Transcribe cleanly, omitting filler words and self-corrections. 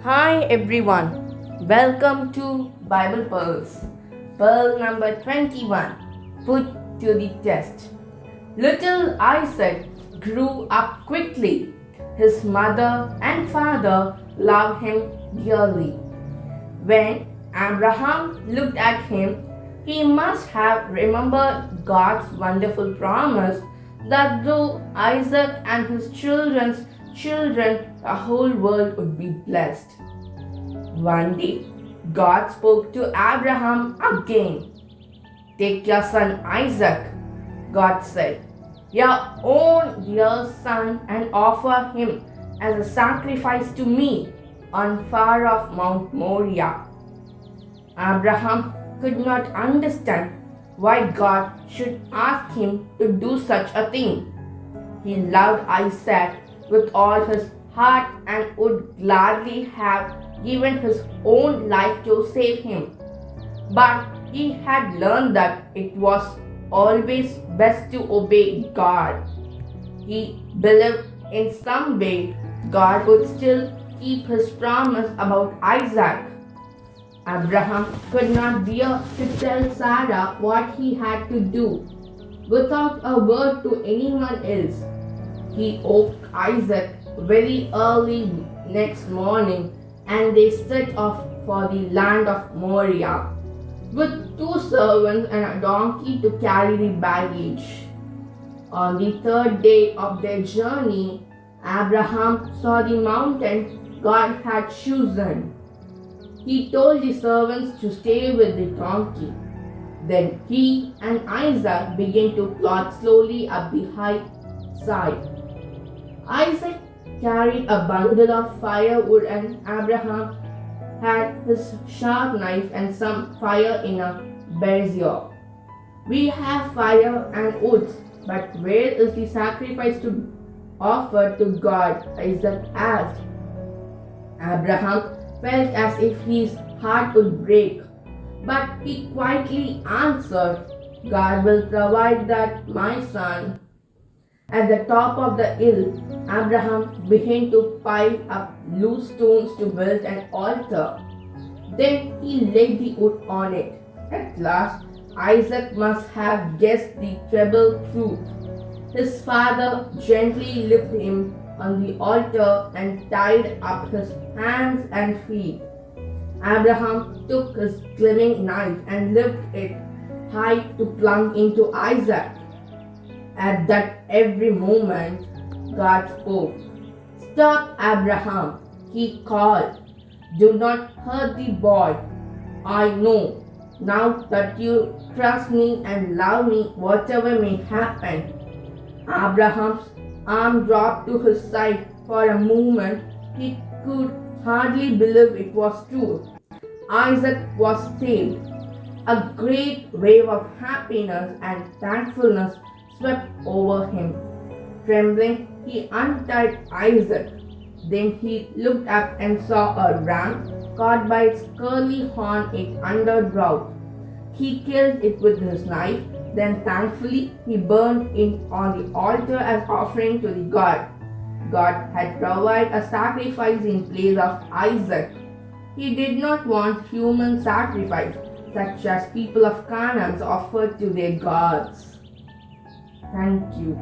Hi everyone, welcome to Bible Pearls. Pearl number 21, put to the test. Little Isaac grew up quickly. His mother and father loved him dearly. When Abraham looked at him, he must have remembered God's wonderful promise that through Isaac and his children's children, the whole world would be blessed. One day, God spoke to Abraham again. Take your son Isaac, God said, your own dear son, and offer him as a sacrifice to me on far off Mount Moriah. Abraham could not understand why God should ask him to do such a thing. He loved Isaac with all his heart and would gladly have given his own life to save him. But he had learned that it was always best to obey God. He believed in some way God would still keep his promise about Isaac. Abraham could not bear to tell Sarah what he had to do without a word to anyone else. He woke Isaac very early next morning and they set off for the land of Moriah with 2 servants and a donkey to carry the baggage. On the 3rd day of their journey, Abraham saw the mountain God had chosen. He told the servants to stay with the donkey. Then he and Isaac began to plod slowly up the high side. Isaac carried a bundle of firewood and Abraham had his sharp knife and some fire in a brazier. We have fire and woods, but where is the sacrifice to offer to God? Isaac asked. Abraham felt as if his heart would break, but he quietly answered, God will provide that, my son. At the top of the hill, Abraham began to pile up loose stones to build an altar. Then he laid the wood on it. At last, Isaac must have guessed the terrible truth. His father gently lifted him on the altar and tied up his hands and feet. Abraham took his gleaming knife and lifted it high to plunge into Isaac. At that every moment, God spoke. Stop, Abraham, he called. Do not hurt the boy. I know now that you trust me and love me, whatever may happen. Abraham's arm dropped to his side for a moment. He could hardly believe it was true. Isaac was saved. A great wave of happiness and thankfulness swept over him. Trembling, he untied Isaac. Then he looked up and saw a ram caught by its curly horn it under drought. He killed it with his knife. Then thankfully he burned it on the altar as offering to the God. God had provided a sacrifice in place of Isaac. He did not want human sacrifice, such as people of Canaan offered to their gods. Thank you.